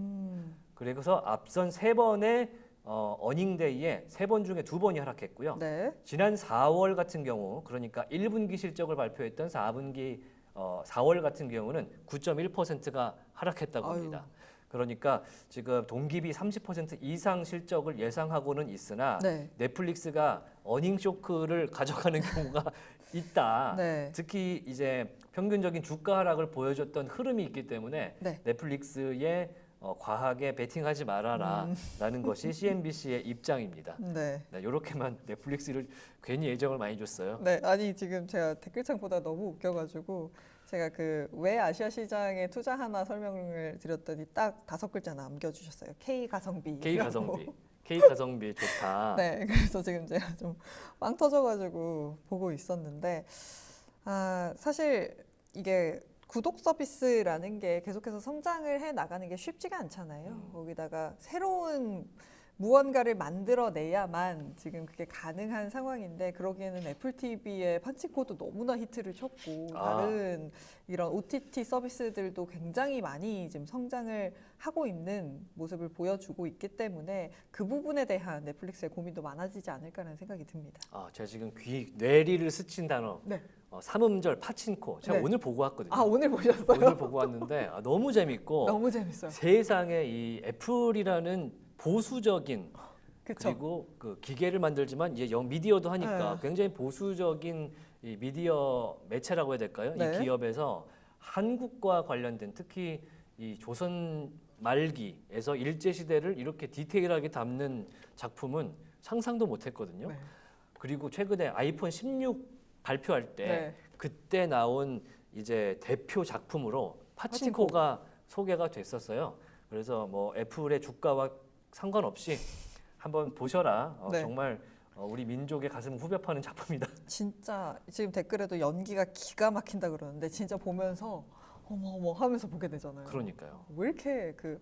그래서 앞선 3번의 어닝데이에 3번 중에 2번이 하락했고요. 네. 지난 4월 같은 경우 그러니까 1분기 실적을 발표했던 4분기 4월 같은 경우는 9.1%가 하락했다고 합니다. 그러니까 지금 동기비 30% 이상 실적을 예상하고는 있으나 네. 넷플릭스가 어닝 쇼크를 가져가는 경우가 있다. 네. 특히 이제 평균적인 주가 하락을 보여줬던 흐름이 있기 때문에 네. 넷플릭스에 과하게 베팅하지 말아라라는 것이 CNBC의 입장입니다. 네. 네, 이렇게만 넷플릭스를 괜히 애정을 많이 줬어요. 네, 아니 지금 제가 댓글창 보다 너무 웃겨가지고 제가 그 왜 아시아 시장에 투자하나 설명을 드렸더니 딱 5글자 남겨주셨어요. K 가성비. K 가성비, K 가성비 좋다. 네, 그래서 지금 제가 좀 빵 터져가지고 보고 있었는데 사실 이게 구독 서비스라는 게 계속해서 성장을 해 나가는 게 쉽지가 않잖아요. 거기다가 새로운 무언가를 만들어내야만 지금 그게 가능한 상황인데 그러기에는 애플 TV의 펀치코도 너무나 히트를 쳤고 다른 이런 OTT 서비스들도 굉장히 많이 지금 성장을 하고 있는 모습을 보여주고 있기 때문에 그 부분에 대한 넷플릭스의 고민도 많아지지 않을까라는 생각이 듭니다. 제가 지금 뇌리를 스친 단어. 네. 삼음절 파친코. 제가 네. 오늘 보고 왔거든요. 오늘 보셨어요? 오늘 보고 왔는데 너무 재밌고 너무 재밌어요. 세상에 이 애플이라는 보수적인 그쵸? 그리고 그 기계를 만들지만 이제 미디어도 하니까 굉장히 보수적인 이 미디어 매체라고 해야 될까요? 네. 이 기업에서 한국과 관련된 특히 이 조선 말기에서 일제 시대를 이렇게 디테일하게 담는 작품은 상상도 못했거든요. 네. 그리고 최근에 아이폰 16 발표할 때 네. 그때 나온 이제 대표 작품으로 파친코가 소개가 됐었어요. 그래서 뭐 애플의 주가와 상관없이 한번 보셔라. 네. 정말 우리 민족의 가슴을 후벼 파는 작품이다. 진짜 지금 댓글에도 연기가 기가 막힌다 그러는데 진짜 보면서 어머 하면서 보게 되잖아요. 그러니까요. 왜 이렇게 그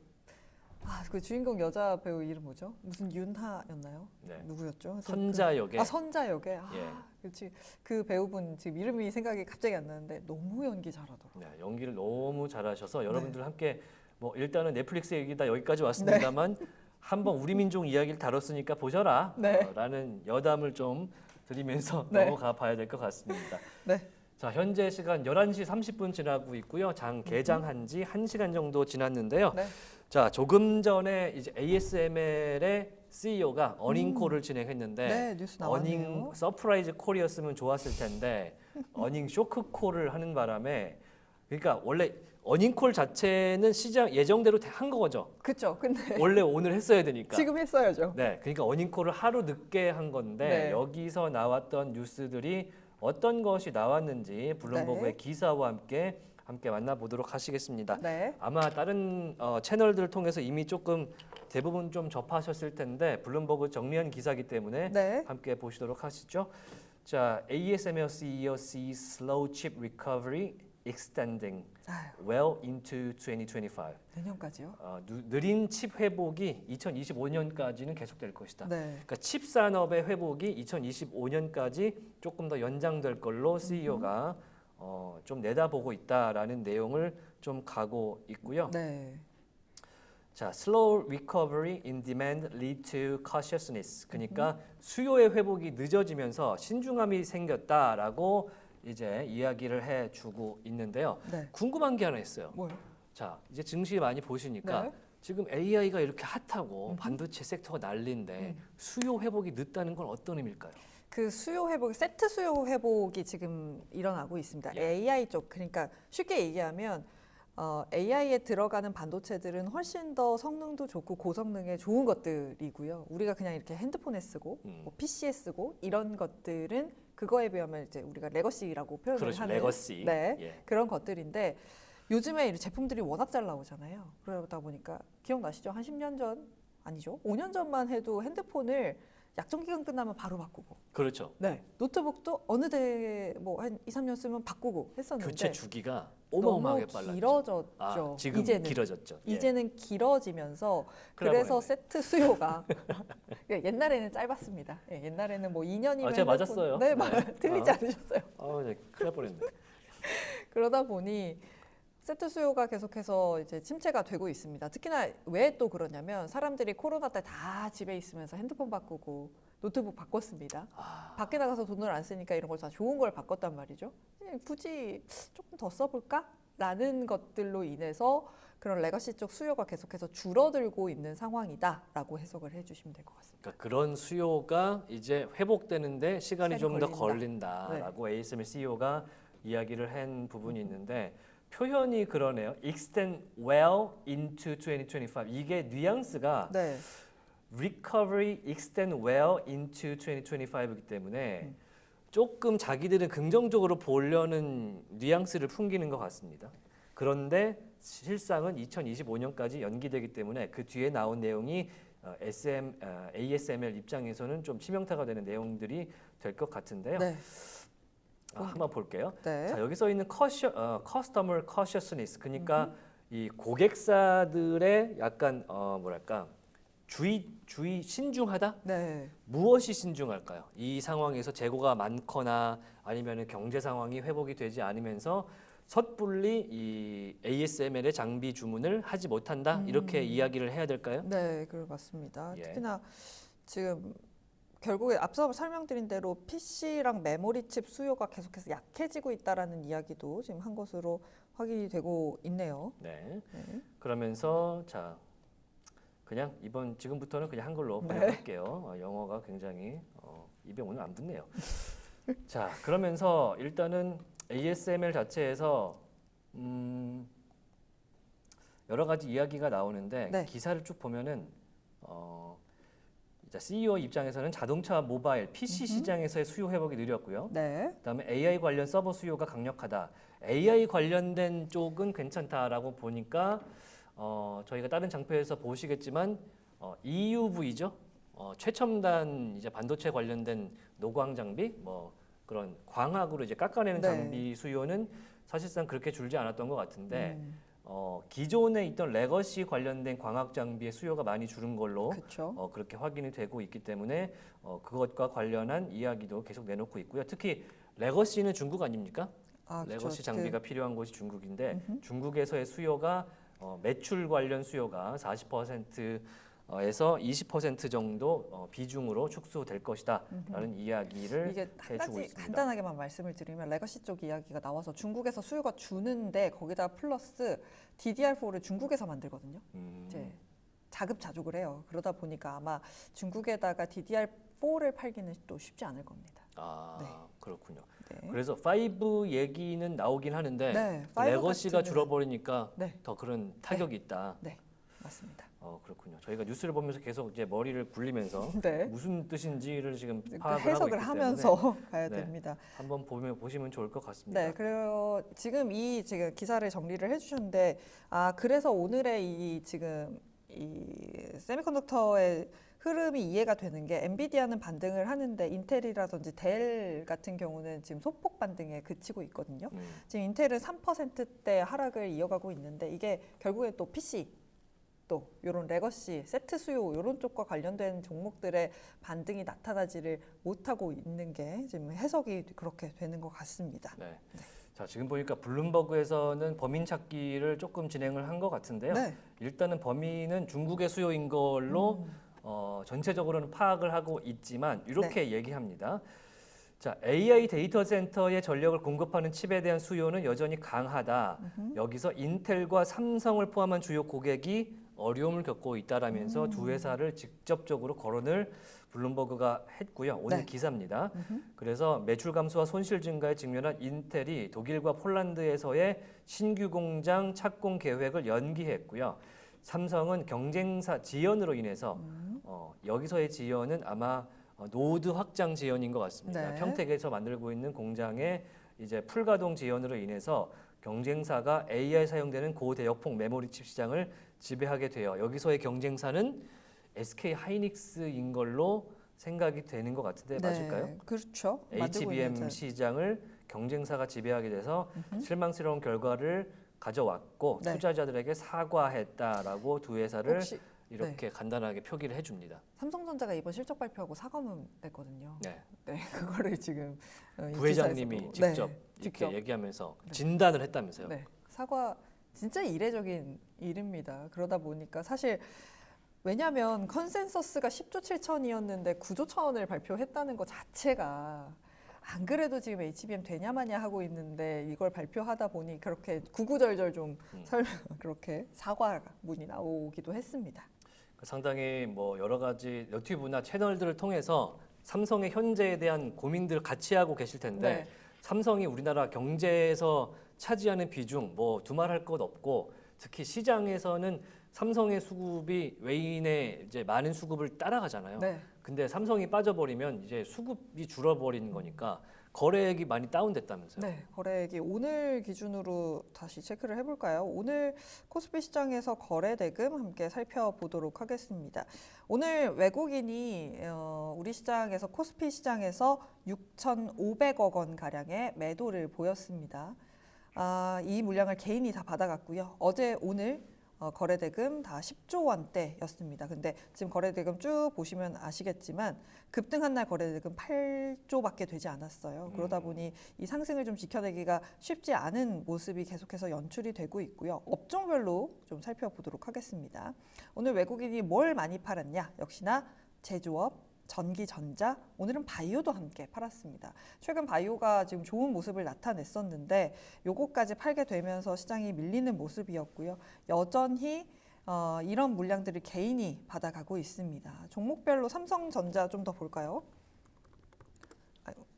그 주인공 여자 배우 이름 뭐죠? 무슨 윤하였나요? 네. 누구였죠? 선자 역에. 선자 역에. 예. 그렇지. 그 배우분 지금 이름이 생각이 갑자기 안 나는데 너무 연기 잘하더라고요. 네, 연기를 너무 잘하셔서 여러분들 함께 뭐 일단은 넷플릭스 얘기다 여기까지 왔습니다만 한번 우리 민족 이야기를 다뤘으니까 보셔라 라는 여담을 좀 드리면서 넘어가 봐야 될 것 같습니다. 네. 자, 현재 시간 11시 30분 지나고 있고요. 장 개장한 지 1시간 정도 지났는데요. 네. 자, 조금 전에 이제 ASML의 CEO가 어닝콜을 진행했는데 네, 뉴스 나왔네요. 어닝 서프라이즈 콜이었으면 좋았을 텐데 어닝 쇼크 콜을 하는 바람에 그러니까 원래 어닝콜 자체는 시장 예정대로 한 거죠. 그렇죠. 근데 원래 오늘 했어야 되니까. 지금 했어야죠. 네, 그러니까 어닝콜을 하루 늦게 한 건데 네. 여기서 나왔던 뉴스들이 어떤 것이 나왔는지 블룸버그의 기사와 함께 만나보도록 하시겠습니다. 네. 아마 다른 채널들을 통해서 이미 조금 대부분 좀 접하셨을 텐데 블룸버그 정리한 기사이기 때문에 네. 함께 보시도록 하시죠. 자, ASML CEO sees slow chip recovery extending well into 2025. 내년까지요? 느린 칩 회복이 2025년까지는 계속될 것이다. 네. 그러니까 칩 산업의 회복이 2025년까지 조금 더 연장될 걸로 CEO가 좀 내다보고 있다라는 내용을 좀 가고 있고요. 네. 자, slow recovery in demand lead to cautiousness. 그러니까 수요의 회복이 늦어지면서 신중함이 생겼다라고 이제 이야기를 해주고 있는데요. 네. 궁금한 게 하나 있어요. 뭐요? 자, 이제 증시 많이 보시니까 네. 지금 AI가 이렇게 핫하고 반도체 섹터가 난리인데 수요 회복이 늦다는 건 어떤 의미일까요? 그 수요 회복이 세트 수요 회복이 지금 일어나고 있습니다. 예. AI 쪽 그러니까 쉽게 얘기하면 AI에 들어가는 반도체들은 훨씬 더 성능도 좋고 고성능에 좋은 것들이고요. 우리가 그냥 이렇게 핸드폰에 쓰고 뭐 PC에 쓰고 이런 것들은 그거에 비하면 이제 우리가 레거시라고 표현을 그렇죠, 하는 레거시. 네, 예. 그런 것들인데 요즘에 이 제품들이 워낙 잘 나오잖아요. 그러다 보니까 기억나시죠? 한 10년 전 아니죠? 5년 전만 해도 핸드폰을 약정 기간 끝나면 바로 바꾸고. 그렇죠. 네. 노트북도 어느 대 뭐 한 2, 3년 쓰면 바꾸고 했었는데 교체 주기가 어마어마하게 너무 빨랐죠. 길어졌죠. 지금 이제는. 길어졌죠. 예. 이제는 길어지면서 큰일 그래서 날 뻔했네. 세트 수요가 옛날에는 짧았습니다. 예, 옛날에는 뭐 2년이면 제가 맞았어요. 네, 네. 틀리지 않으셨어요. 네, 큰일 날 뻔했네. 그러다 보니 세트 수요가 계속해서 이제 침체가 되고 있습니다. 특히나 왜 또 그러냐면 사람들이 코로나 때 다 집에 있으면서 핸드폰 바꾸고 노트북 바꿨습니다. 밖에 나가서 돈을 안 쓰니까 이런 걸 다 좋은 걸 바꿨단 말이죠. 굳이 조금 더 써볼까? 라는 것들로 인해서 그런 레거시 쪽 수요가 계속해서 줄어들고 있는 상황이다라고 해석을 해주시면 될 것 같습니다. 그러니까 그런 수요가 이제 회복되는데 시간이 좀 더 걸린다라고 ASML CEO가 이야기를 한 부분이 있는데 표현이 그러네요. Extend well into 2025. 이게 뉘앙스가 네. recovery extend well into 2025이기 때문에 조금 자기들은 긍정적으로 보려는 뉘앙스를 풍기는 것 같습니다. 그런데 실상은 2025년까지 연기되기 때문에 그 뒤에 나온 내용이 ASML 입장에서는 좀 치명타가 되는 내용들이 될 것 같은데요. 네. 한번 볼게요. 네. 자, 여기서 있는 customer cautiousness, 그러니까 이 고객사들의 약간 뭐랄까 주의 신중하다? 네. 무엇이 신중할까요? 이 상황에서 재고가 많거나 아니면 경제 상황이 회복이 되지 않으면서 섣불리 이 ASML의 장비 주문을 하지 못한다 이렇게 이야기를 해야 될까요? 네, 그럴 맞습니다. 예. 특히나 지금 결국에 앞서 설명드린 대로 PC랑 메모리 칩 수요가 계속해서 약해지고 있다라는 이야기도 지금 한 것으로 확인이 되고 있네요. 네. 네. 그러면서 자 그냥 지금부터는 그냥 한글로 번역할게요. 영어가 굉장히 입에 오늘 안 붙네요. 자, 그러면서 일단은 ASML 자체에서 여러 가지 이야기가 나오는데 네. 기사를 쭉 보면은 CEO 입장에서는 자동차, 모바일, PC 시장에서의 수요 회복이 느렸고요. 네. 그다음에 AI 관련 서버 수요가 강력하다. AI 관련된 쪽은 괜찮다라고 보니까 저희가 다른 장표에서 보시겠지만 EUV죠. 최첨단 이제 반도체 관련된 노광 장비, 뭐 그런 광학으로 이제 깎아내는 네. 장비 수요는 사실상 그렇게 줄지 않았던 것 같은데 기존에 있던 레거시 관련된 광학 장비의 수요가 많이 줄은 걸로 그렇죠. 그렇게 확인이 되고 있기 때문에 그것과 관련한 이야기도 계속 내놓고 있고요. 특히 레거시는 중국 아닙니까? 아, 그쵸. 레거시 장비가 필요한 곳이 중국인데 중국에서의 수요가 매출 관련 수요가 40%에서 20% 정도 비중으로 축소될 것이다라는 이야기를 이게 한 해주고 가지 있습니다. 간단하게만 말씀을 드리면 레거시 쪽 이야기가 나와서 중국에서 수요가 주는데 거기다 플러스 DDR4를 중국에서 만들거든요. 이제 자급자족을 해요. 그러다 보니까 아마 중국에다가 DDR4를 팔기는 또 쉽지 않을 겁니다. 아, 네. 그렇군요. 네. 그래서 5 얘기는 나오긴 하는데 네, 레거시가 5 같은 줄어버리니까 네. 더 그런 타격이 있다. 네, 맞습니다. 그렇군요. 저희가 뉴스를 보면서 계속 이제 머리를 굴리면서 네. 무슨 뜻인지를 지금 그 파악을 하고 해석을 있기 하면서 때문에 가야 네. 됩니다. 한번 보시면 좋을 것 같습니다. 네, 그리고 지금 기사를 정리를 해주셨는데, 그래서 오늘의 이 세미컨덕터의 흐름이 이해가 되는 게 엔비디아는 반등을 하는데 인텔이라든지 델 같은 경우는 지금 소폭 반등에 그치고 있거든요. 지금 인텔은 3%대 하락을 이어가고 있는데 이게 결국에 또 PC 또 이런 레거시, 세트 수요 이런 쪽과 관련된 종목들의 반등이 나타나지를 못하고 있는 게 지금 해석이 그렇게 되는 것 같습니다. 네. 자, 지금 보니까 블룸버그에서는 범인 찾기를 조금 진행을 한 것 같은데요. 네. 일단은 범인은 중국의 수요인 걸로 전체적으로는 파악을 하고 있지만 이렇게 얘기합니다. 자, AI 데이터 센터의 전력을 공급하는 칩에 대한 수요는 여전히 강하다. 여기서 인텔과 삼성을 포함한 주요 고객이 어려움을 겪고 있다라면서 두 회사를 직접적으로 거론을 블룸버그가 했고요. 오늘 네. 기사입니다. 그래서 매출 감소와 손실 증가에 직면한 인텔이 독일과 폴란드에서의 신규 공장 착공 계획을 연기했고요. 삼성은 경쟁사 지연으로 인해서 여기서의 지연은 아마 노드 확장 지연인 것 같습니다. 네. 평택에서 만들고 있는 공장의 이제 풀가동 지연으로 인해서 경쟁사가 AI 사용되는 고대역폭 메모리 칩 시장을 지배하게 돼요. 여기서의 경쟁사는 SK 하이닉스인 걸로 생각이 되는 것 같은데 맞을까요? 그렇죠. 만들고 HBM 있는 시장을 경쟁사가 지배하게 돼서 실망스러운 결과를 가져왔고 네. 투자자들에게 사과했다라고 두 회사를 혹시 이렇게 간단하게 표기를 해줍니다. 삼성전자가 이번 실적 발표하고 사과문 냈거든요. 네. 네, 그거를 지금 이 부회장님이 기사에서도 직접 네, 이렇게 직접. 얘기하면서 네. 진단을 했다면서요. 네, 사과 진짜 이례적인 일입니다. 그러다 보니까 사실 왜냐하면 컨센서스가 10조 7천이었는데 9조 1천을 발표했다는 것 자체가 안 그래도 지금 HBM 되냐 마냐 하고 있는데 이걸 발표하다 보니 그렇게 구구절절 좀 그렇게 사과문이 나오기도 했습니다. 상당히 뭐 여러 가지 너튜브나 채널들을 통해서 삼성의 현재에 대한 고민들을 같이 하고 계실 텐데 네. 삼성이 우리나라 경제에서 차지하는 비중 뭐 두말할 것 없고 특히 시장에서는 삼성의 수급이 외인의 이제 많은 수급을 따라가잖아요. 네. 근데 삼성이 빠져버리면 이제 수급이 줄어버리는 거니까 거래액이 많이 다운됐다면서요. 네, 거래액이 오늘 기준으로 다시 체크를 해볼까요? 오늘 코스피 시장에서 거래 대금 함께 살펴보도록 하겠습니다. 오늘 외국인이 우리 시장에서 코스피 시장에서 6,500억 원 가량의 매도를 보였습니다. 이 물량을 개인이 다 받아갔고요. 어제 오늘 거래 대금 다 10조 원대였습니다. 근데 지금 거래 대금 쭉 보시면 아시겠지만 급등한 날 거래 대금 8조밖에 되지 않았어요. 그러다 보니 이 상승을 좀 지켜내기가 쉽지 않은 모습이 계속해서 연출이 되고 있고요. 업종별로 좀 살펴보도록 하겠습니다. 오늘 외국인이 뭘 많이 팔았냐? 역시나 제조업, 전기전자, 오늘은 바이오도 함께 팔았습니다. 최근 바이오가 지금 좋은 모습을 나타냈었는데 요거까지 팔게 되면서 시장이 밀리는 모습이었고요. 여전히 이런 물량들을 개인이 받아가고 있습니다. 종목별로 삼성전자 좀 더 볼까요?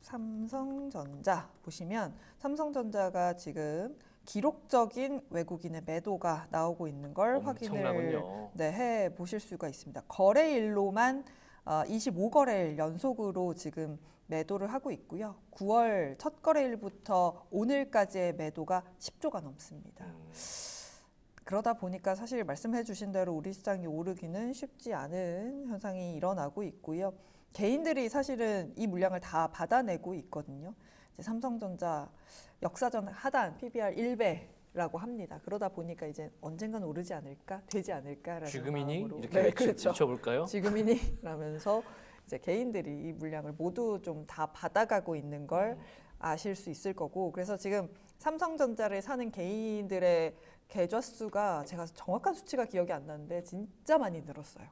삼성전자 보시면 삼성전자가 지금 기록적인 외국인의 매도가 나오고 있는 걸 확인을 해 보실 수가 있습니다. 거래일로만 25거래일 연속으로 지금 매도를 하고 있고요. 9월 첫 거래일부터 오늘까지의 매도가 10조가 넘습니다. 그러다 보니까 사실 말씀해 주신 대로 우리 시장이 오르기는 쉽지 않은 현상이 일어나고 있고요. 개인들이 사실은 이 물량을 다 받아내고 있거든요. 이제 삼성전자 역사전 하단 PBR 1배 라고 합니다. 그러다 보니까 이제 언젠간 오르지 않을까, 되지 않을까라는 지금이니 마음으로. 이렇게 네, 그렇죠. 외쳐볼까요? 지금이니 라면서 이제 개인들이 이 물량을 모두 좀 다 받아가고 있는 걸 아실 수 있을 거고, 그래서 지금 삼성전자를 사는 개인들의 계좌 수가 제가 정확한 수치가 기억이 안 나는데 진짜 많이 늘었어요.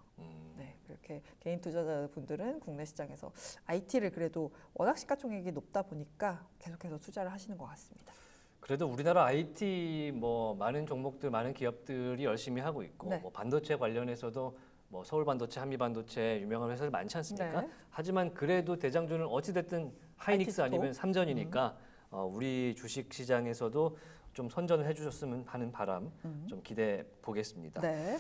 네, 그렇게 개인 투자자분들은 국내 시장에서 IT를 그래도 워낙 시가총액이 높다 보니까 계속해서 투자를 하시는 것 같습니다. 그래도 우리나라 IT 뭐 많은 종목들, 많은 기업들이 열심히 하고 있고 네. 뭐 반도체 관련해서도 뭐 서울반도체, 한미반도체 유명한 회사들 많지 않습니까? 네. 하지만 그래도 대장주는 어찌됐든 하이닉스 IT 아니면 삼전이니까 우리 주식 시장에서도 좀 선전을 해주셨으면 하는 바람 좀 기대해 보겠습니다. 네.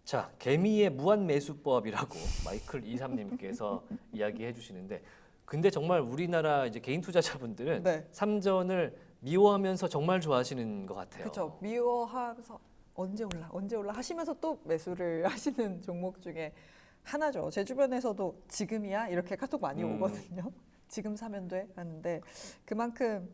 자, 개미의 무한 매수법이라고 마이클 이삼님께서 이야기해 주시는데, 근데 정말 우리나라 이제 개인 투자자분들은 네. 삼전을 미워하면서 정말 좋아하시는 것 같아요. 그렇죠. 미워하면서 언제 올라 하시면서 또 매수를 하시는 종목 중에 하나죠. 제 주변에서도 지금이야 이렇게 카톡 많이 오거든요. 지금 사면 돼 하는데 그만큼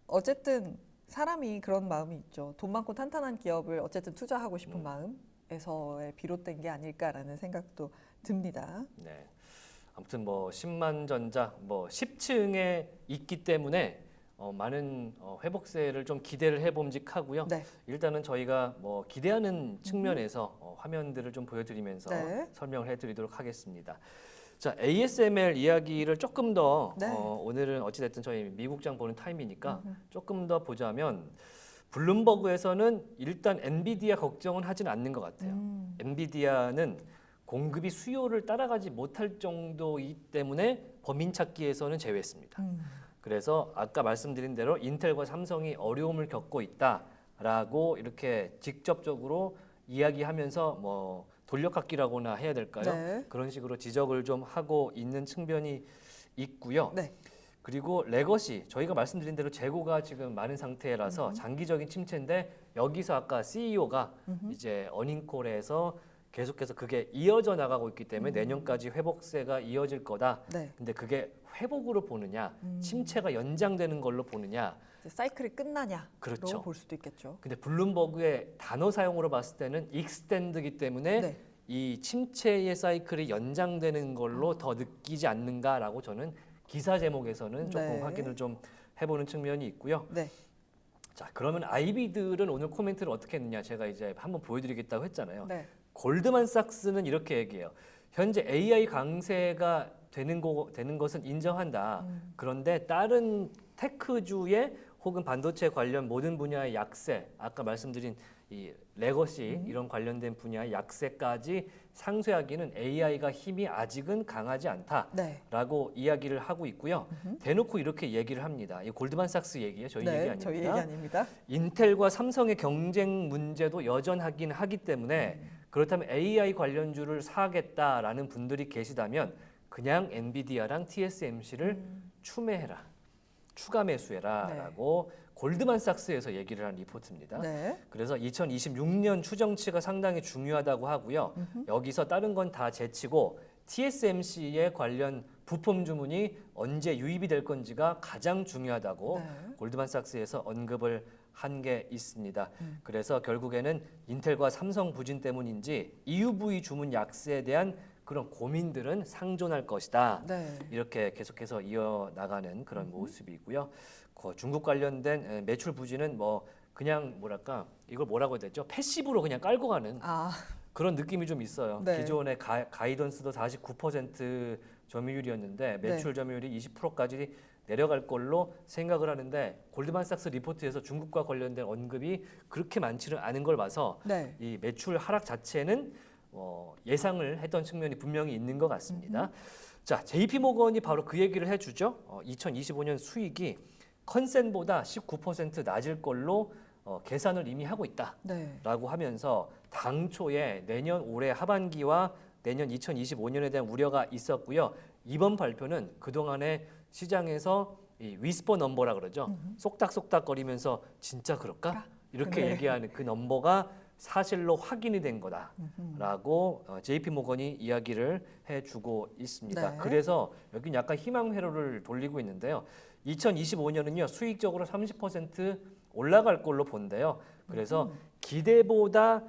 어쨌든 사람이 그런 마음이 있죠. 돈 많고 탄탄한 기업을 어쨌든 투자하고 싶은 마음에서의 비롯된 게 아닐까라는 생각도 듭니다. 네. 아무튼 뭐 10만 전자 뭐 10층에 있기 때문에 많은 회복세를 좀 기대를 해봄직하고요. 네. 일단은 저희가 뭐 기대하는 측면에서 화면들을 좀 보여드리면서 네. 설명을 해드리도록 하겠습니다. 자, ASML 이야기를 조금 더 네. 오늘은 어찌됐든 저희 미국장 보는 타임이니까 조금 더 보자면 블룸버그에서는 일단 엔비디아 걱정은 하진 않는 것 같아요. 엔비디아는 공급이 수요를 따라가지 못할 정도이기 때문에 범인 찾기에서는 제외했습니다. 그래서 아까 말씀드린 대로 인텔과 삼성이 어려움을 겪고 있다라고 이렇게 직접적으로 이야기하면서 뭐 돌려깎기라고나 해야 될까요? 네. 그런 식으로 지적을 좀 하고 있는 측면이 있고요. 네. 그리고 레거시, 저희가 말씀드린 대로 재고가 지금 많은 상태라서 장기적인 침체인데 여기서 아까 CEO가 이제 어닝콜에서 계속해서 그게 이어져 나가고 있기 때문에 내년까지 회복세가 이어질 거다. 네. 근데 그게 회복으로 보느냐, 침체가 연장되는 걸로 보느냐. 이제 사이클이 끝나냐로 그렇죠. 볼 수도 있겠죠. 근데 블룸버그의 단어 사용으로 봤을 때는 익스텐드이기 때문에 네. 이 침체의 사이클이 연장되는 걸로 더 느끼지 않는가라고 저는 기사 제목에서는 조금 네. 확인을 좀 해보는 측면이 있고요. 네. 자, 그러면 아이비들은 오늘 코멘트를 어떻게 했느냐, 제가 이제 한번 보여드리겠다고 했잖아요. 네. 골드만삭스는 이렇게 얘기해요. 현재 AI 강세가 되는 것은 인정한다. 그런데 다른 테크주의 혹은 반도체 관련 모든 분야의 약세, 아까 말씀드린 이 레거시 이런 관련된 분야의 약세까지 상쇄하기는 AI가 힘이 아직은 강하지 않다라고 네. 이야기를 하고 있고요. 대놓고 이렇게 얘기를 합니다. 이 골드만삭스 얘기예요. 저희 얘기 아닙니다. 저희 얘기 아닙니다. 인텔과 삼성의 경쟁 문제도 여전하긴 하기 때문에 그렇다면 AI 관련주를 사겠다라는 분들이 계시다면 그냥 엔비디아랑 TSMC를 추매해라, 추가 매수해라라고 골드만삭스에서 얘기를 한 리포트입니다. 네. 그래서 2026년 추정치가 상당히 중요하다고 하고요. 여기서 다른 건 다 제치고 TSMC의 관련 부품 주문이 언제 유입이 될 건지가 가장 중요하다고 골드만삭스에서 언급을 한 게 있습니다. 그래서 결국에는 인텔과 삼성 부진 때문인지 EUV 주문 약세에 대한 그런 고민들은 상존할 것이다. 네. 이렇게 계속해서 이어나가는 그런 모습이고요. 그 중국 관련된 매출 부진은 뭐 그냥 뭐랄까 이걸 뭐라고 해야 되죠? 패시브로 그냥 깔고 가는 그런 느낌이 좀 있어요. 네. 기존의 가이던스도 49% 점유율이었는데 매출 점유율이 20%까지 내려갈 걸로 생각을 하는데 골드만삭스 리포트에서 중국과 관련된 언급이 그렇게 많지는 않은 걸 봐서 이 매출 하락 자체는 예상을 했던 측면이 분명히 있는 것 같습니다. 자, JP 모건이 바로 그 얘기를 해주죠. 2025년 수익이 컨센보다 19% 낮을 걸로 계산을 이미 하고 있다라고 하면서 당초에 내년 올해 하반기와 내년 2025년에 대한 우려가 있었고요. 이번 발표는 그동안에 시장에서 이 위스퍼 넘버라 그러죠. 쏙닥쏙닥거리면서 진짜 그럴까? 이렇게 얘기하는 그 넘버가 사실로 확인이 된 거다라고 JP 모건이 이야기를 해주고 있습니다. 그래서 여기 약간 희망 회로를 돌리고 있는데요. 2025년은요 수익적으로 30% 올라갈 걸로 본대요. 그래서 기대보다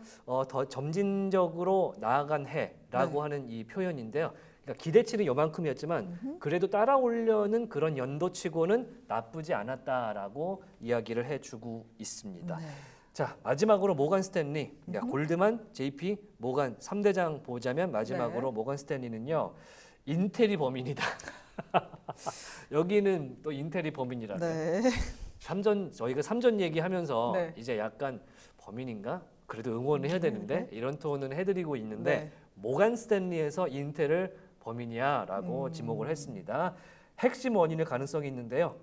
더 점진적으로 나아간 해라고 하는 이 표현인데요. 그러니까 기대치는 요만큼이었지만 그래도 따라오려는 그런 연도치고는 나쁘지 않았다라고 이야기를 해주고 있습니다. 네. 자, 마지막으로 모건 스탠리, 그러니까 골드만, JP, 모건 3대장 보자면 마지막으로 네. 모건 스탠리는요. 인텔이 범인이다. 여기는 또 인텔이 범인이라고. 네. 저희가 삼전 얘기하면서 네. 이제 약간 범인인가? 그래도 응원을 해야 되는데 이런 톤은 해드리고 있는데 네. 모건 스탠리에서 인텔을 범인이야라고 지목을 했습니다. 핵심 원인의 가능성이 있는데요.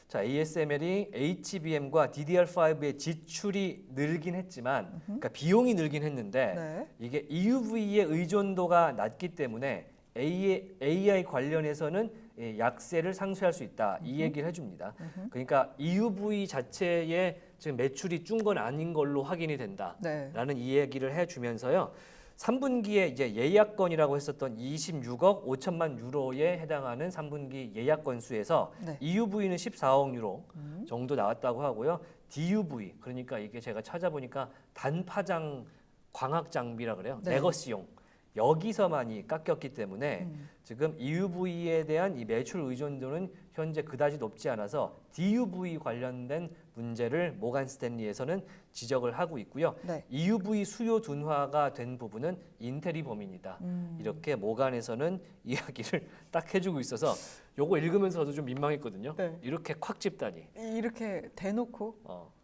자, ASML이 HBM과 DDR5의 지출이 늘긴 했지만, 그러니까 비용이 늘긴 했는데 네. 이게 EUV의 의존도가 낮기 때문에 AI 관련해서는 약세를 상쇄할 수 있다. 이 얘기를 해줍니다. 그러니까 EUV 자체의 지금 매출이 준 건 아닌 걸로 확인이 된다라는 네. 이 얘기를 해주면서요. 3분기에 이제 예약 건이라고 했었던 26억 5천만 유로에 해당하는 3분기 예약 건수에서 네. EUV는 14억 유로 정도 나왔다고 하고요. DUV 그러니까 이게 제가 찾아보니까 단파장 광학 장비라 그래요. 네. 레거시용 여기서만이 깎였기 때문에 지금 EUV에 대한 이 매출 의존도는 현재 그다지 높지 않아서 DUV 관련된 문제를 모건 스탠리에서는 지적을 하고 있고요. 네. EUV 수요 둔화가 된 부분은 인텔이 범인이다. 이렇게 모건에서는 이야기를 딱 해주고 있어서 요거 읽으면서 저도 좀 민망했거든요. 네. 이렇게 콱 집다니. 이렇게 대놓고 어.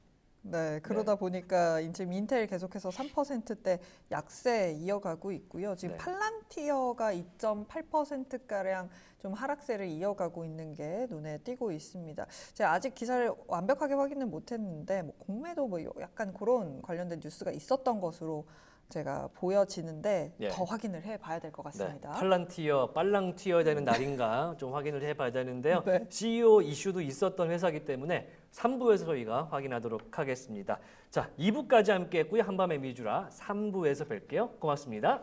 네, 그러다 보니까 지금 인텔 계속해서 3%대 약세 이어가고 있고요. 지금 네. 팔란티어가 2.8%가량 좀 하락세를 이어가고 있는 게 눈에 띄고 있습니다. 제가 아직 기사를 완벽하게 확인을 못했는데 뭐 공매도 뭐 약간 그런 관련된 뉴스가 있었던 것으로 제가 보여지는데 예. 더 확인을 해봐야 될 것 네, 같습니다. 팔란티어, 빨랑티어 되는 날인가 좀 확인을 해봐야 되는데요. 네. CEO 이슈도 있었던 회사이기 때문에 3부에서 저희가 확인하도록 하겠습니다. 자, 2부까지 함께했고요. 한밤의 미주라 3부에서 뵐게요. 고맙습니다.